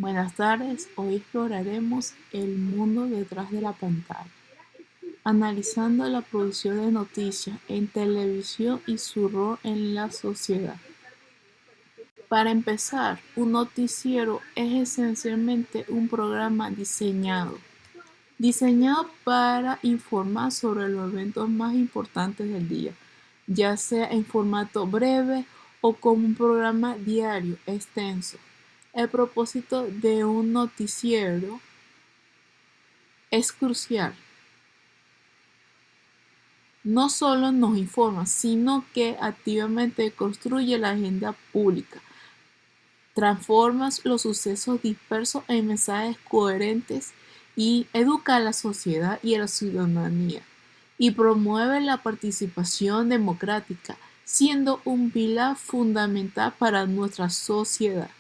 Buenas tardes, hoy exploraremos el mundo detrás de la pantalla, analizando la producción de noticias en televisión y su rol en la sociedad. Para empezar, un noticiero es esencialmente un programa diseñado para informar sobre los eventos más importantes del día, ya sea en formato breve o como un programa diario extenso. El propósito de un noticiero es crucial. No solo nos informa, sino que activamente construye la agenda pública, transforma los sucesos dispersos en mensajes coherentes y educa a la sociedad y a la ciudadanía, y promueve la participación democrática, siendo un pilar fundamental para nuestra sociedad.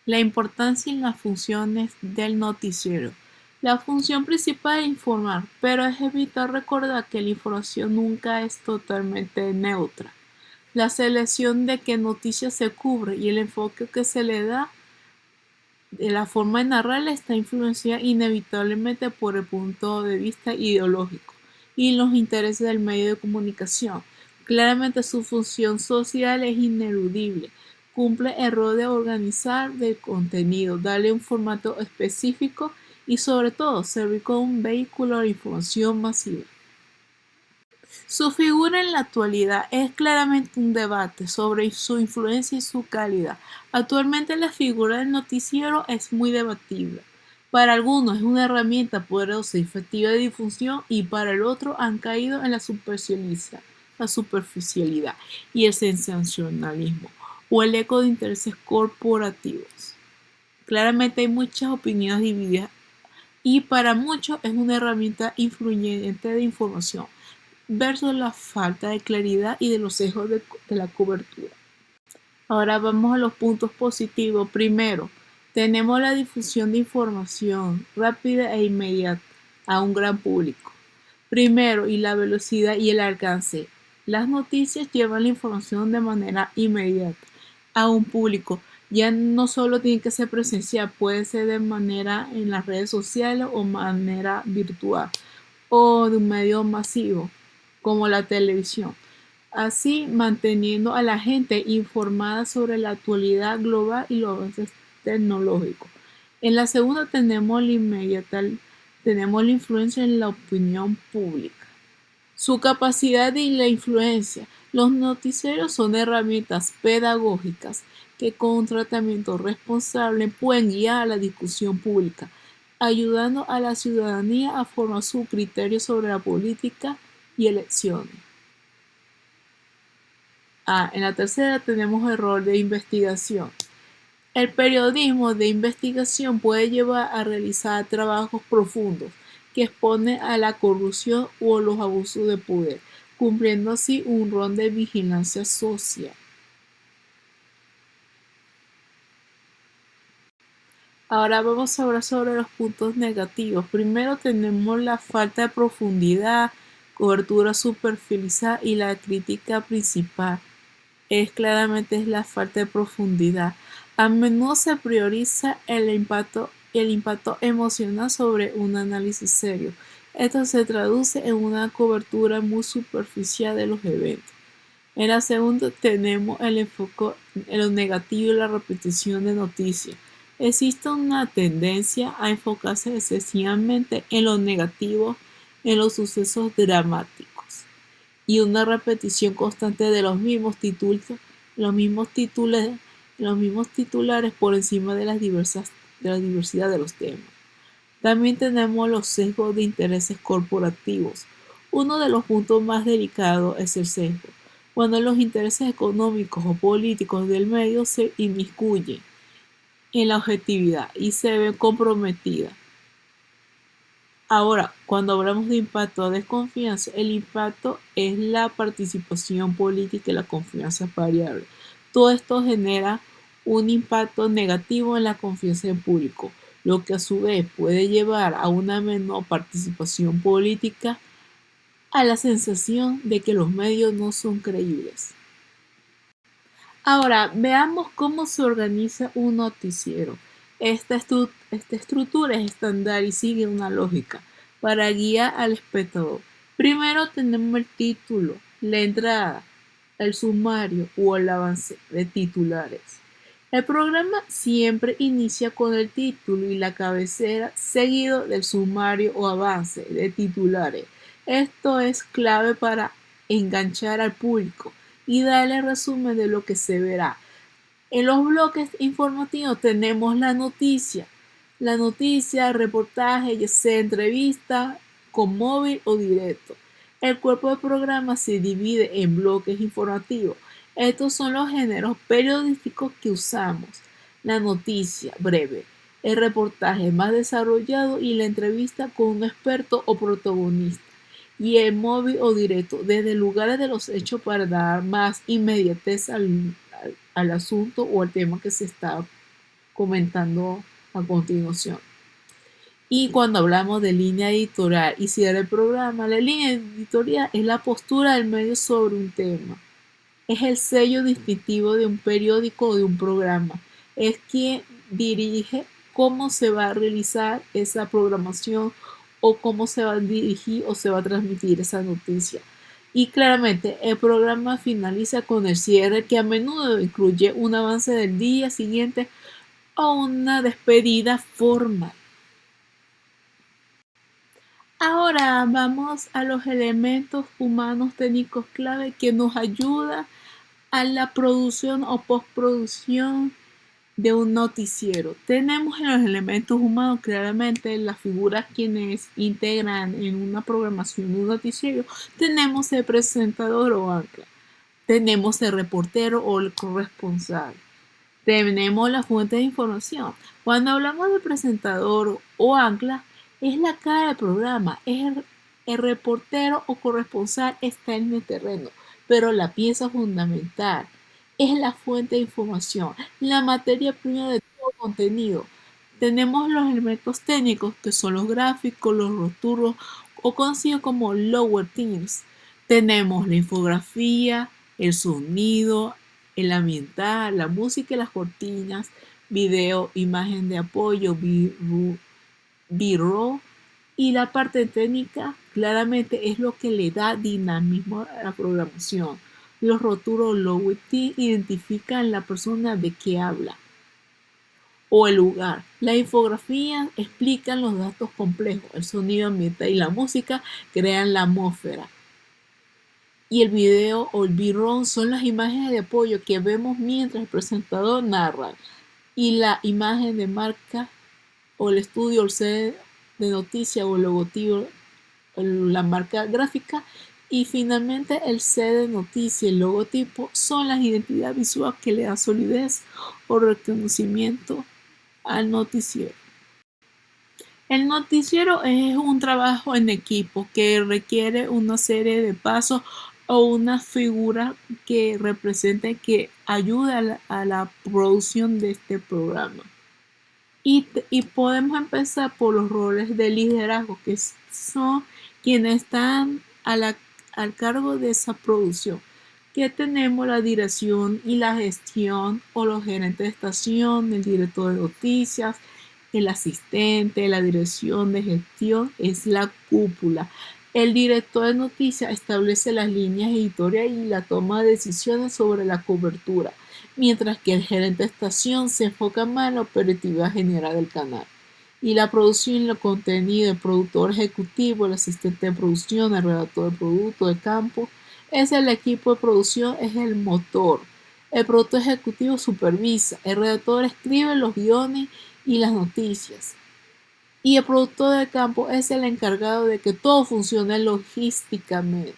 La importancia y las funciones del noticiero. La función principal es informar, pero es vital recordar que la información nunca es totalmente neutra. La selección de qué noticias se cubre y el enfoque que se le da de la forma de narrarla está influenciada inevitablemente por el punto de vista ideológico y los intereses del medio de comunicación. Claramente su función social es ineludible. Cumple el rol de organizar del contenido, darle un formato específico y sobre todo servir como un vehículo de información masiva. Su figura en la actualidad es claramente un debate sobre su influencia y su calidad. Actualmente la figura del noticiero es muy debatible. Para algunos es una herramienta poderosa y efectiva de difusión y para el otro han caído en la superficialidad y el sensacionalismo o el eco de intereses corporativos. Claramente hay muchas opiniones divididas y para muchos es una herramienta influyente de información versus la falta de claridad y de los sesgos de la cobertura. Ahora vamos a los puntos positivos. Primero, tenemos la difusión de información rápida e inmediata a un gran público. Primero, y la velocidad y el alcance. Las noticias llevan la información de manera inmediata a un público. Ya no solo tiene que ser presencial, puede ser de manera en las redes sociales o manera virtual o de un medio masivo como la televisión, así manteniendo a la gente informada sobre la actualidad global y los avances tecnológicos. En la segunda tenemos la influencia en la opinión pública. Su capacidad y la influencia. Los noticieros son herramientas pedagógicas que con un tratamiento responsable pueden guiar a la discusión pública, ayudando a la ciudadanía a formar su criterio sobre la política y elecciones. En la tercera tenemos el rol de investigación. El periodismo de investigación puede llevar a realizar trabajos profundos que exponen a la corrupción o los abusos de poder, cumpliendo así un rol de vigilancia social. Ahora vamos a hablar sobre los puntos negativos. Primero tenemos la falta de profundidad, cobertura superficial y la crítica principal claramente es la falta de profundidad. A menudo se prioriza el impacto emocional sobre un análisis serio. Esto se traduce en una cobertura muy superficial de los eventos. En la segunda tenemos el enfoque en lo negativo y la repetición de noticias. Existe una tendencia a enfocarse excesivamente en lo negativo, en los sucesos dramáticos y una repetición constante de los mismos títulos, los mismos titulares por encima de de la diversidad de los temas. También tenemos los sesgos de intereses corporativos. Uno de los puntos más delicados es el sesgo, cuando los intereses económicos o políticos del medio se inmiscuyen en la objetividad y se ven comprometidas. Ahora, cuando hablamos de impacto o desconfianza, el impacto es la participación política y la confianza variable. Todo esto genera un impacto negativo en la confianza en público, lo que a su vez puede llevar a una menor participación política, a la sensación de que los medios no son creíbles. Ahora, veamos cómo se organiza un noticiero. Esta estructura es estándar y sigue una lógica para guiar al espectador. Primero tenemos el título, la entrada, el sumario o el avance de titulares. El programa siempre inicia con el título y la cabecera, seguido del sumario o avance de titulares. Esto es clave para enganchar al público y darle resumen de lo que se verá. En los bloques informativos tenemos la noticia, el reportaje, ya sea entrevista, con móvil o directo. El cuerpo de programa se divide en bloques informativos. Estos son los géneros periodísticos que usamos. La noticia breve, el reportaje más desarrollado y la entrevista con un experto o protagonista. Y el móvil o directo, desde lugares de los hechos para dar más inmediatez al asunto o al tema que se está comentando a continuación. Y cuando hablamos de línea editorial y cierre del programa, la línea editorial es la postura del medio sobre un tema. Es el sello distintivo de un periódico o de un programa. Es quien dirige cómo se va a realizar esa programación o cómo se va a dirigir o se va a transmitir esa noticia. Y claramente el programa finaliza con el cierre, que a menudo incluye un avance del día siguiente o una despedida formal. Ahora vamos a los elementos humanos técnicos clave que nos ayudan a la producción o postproducción de un noticiero. Tenemos en los elementos humanos claramente las figuras quienes integran en una programación de un noticiero. Tenemos el presentador o ancla, tenemos el reportero o el corresponsal, tenemos la fuente de información. Cuando hablamos de presentador o ancla, es la cara del programa, el reportero o corresponsal está en el terreno, pero la pieza fundamental es la fuente de información, la materia prima de todo contenido. Tenemos los elementos técnicos que son los gráficos, los rostros o conocidos como lower things. Tenemos la infografía, el sonido, el ambiental, la música y las cortinas, video, imagen de apoyo, B-roll, y la parte técnica claramente es lo que le da dinamismo a la programación. Los rótulos low-t identifican la persona de que habla o el lugar. La infografía explican los datos complejos, el sonido ambiental y la música crean la atmósfera. Y el video o el B-roll son las imágenes de apoyo que vemos mientras el presentador narra. Y la imagen de marca o el estudio o el sede de noticia o el logotipo, la marca gráfica. Y finalmente el sede de noticia y el logotipo son las identidades visuales que le dan solidez o reconocimiento al noticiero. El noticiero es un trabajo en equipo que requiere una serie de pasos o una figura que represente, que ayude a la producción de este programa. Y podemos empezar por los roles de liderazgo, que son quienes están al cargo de esa producción. Que tenemos la dirección y la gestión, o los gerentes de estación, el director de noticias, el asistente, la dirección de gestión es la cúpula. El director de noticias establece las líneas editoriales y la toma de decisiones sobre la cobertura, mientras que el gerente de estación se enfoca más en la operatividad general del canal. Y la producción y el contenido, el productor ejecutivo, el asistente de producción, el redactor de producto de campo, es el equipo de producción, es el motor. El productor ejecutivo supervisa, el redactor escribe los guiones y las noticias. Y el productor de campo es el encargado de que todo funcione logísticamente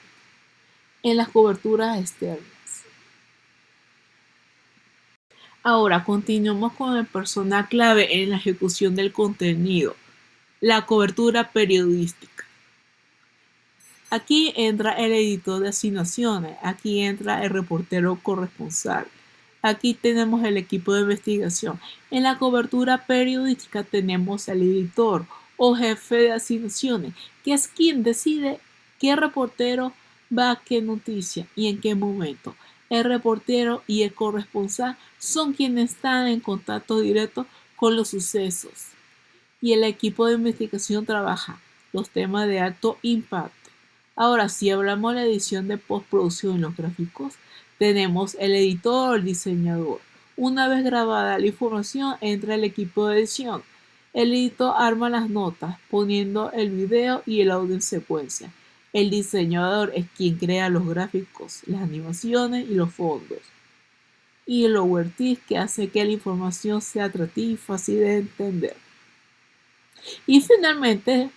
en las coberturas externas. Ahora continuamos con el personal clave en la ejecución del contenido, la cobertura periodística. Aquí entra el editor de asignaciones, aquí entra el reportero corresponsal. Aquí tenemos el equipo de investigación. En la cobertura periodística tenemos el editor o jefe de asignaciones, que es quien decide qué reportero va a qué noticia y en qué momento. El reportero y el corresponsal son quienes están en contacto directo con los sucesos y el equipo de investigación trabaja los temas de alto impacto. Ahora, si hablamos de la edición de postproducción en los gráficos, tenemos el editor o el diseñador. Una vez grabada la información, entra el equipo de edición. El editor arma las notas, poniendo el video y el audio en secuencia. El diseñador es quien crea los gráficos, las animaciones y los fondos. Y el overtext que hace que la información sea atractiva y fácil de entender. Y finalmente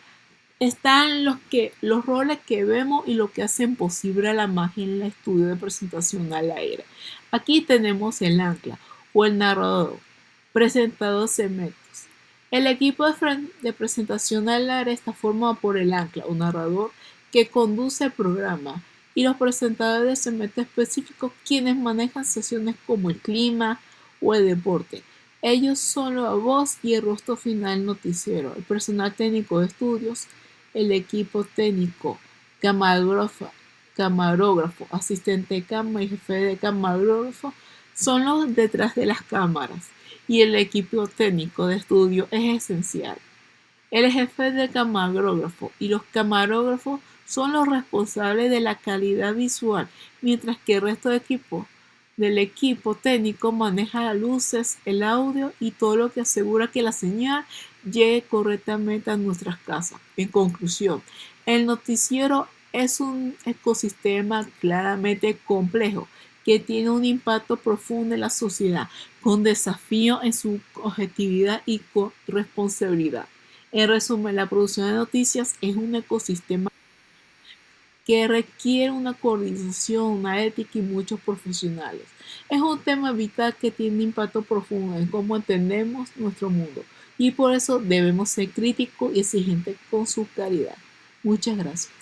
están los roles que vemos y lo que hacen posible la magia en el estudio de presentación al aire. Aquí tenemos el ancla o el narrador, presentador segmentos. El equipo de presentación al aire está formado por el ancla o narrador que conduce el programa y los presentadores de segmentos específicos quienes manejan sesiones como el clima o el deporte. Ellos son la voz y el rostro final del noticiero. El personal técnico de estudios, el equipo técnico, camarógrafo, asistente de cámara y jefe de camarógrafo son los detrás de las cámaras y el equipo técnico de estudio es esencial. El jefe de camarógrafo y los camarógrafos son los responsables de la calidad visual, mientras que el resto del equipo técnico maneja las luces, el audio y todo lo que asegura que la señal llegue correctamente a nuestras casas. En conclusión, el noticiero es un ecosistema claramente complejo que tiene un impacto profundo en la sociedad, con desafío en su objetividad y responsabilidad. En resumen, la producción de noticias es un ecosistema que requiere una coordinación, una ética y muchos profesionales. Es un tema vital que tiene impacto profundo en cómo entendemos nuestro mundo y por eso debemos ser críticos y exigentes con su calidad. Muchas gracias.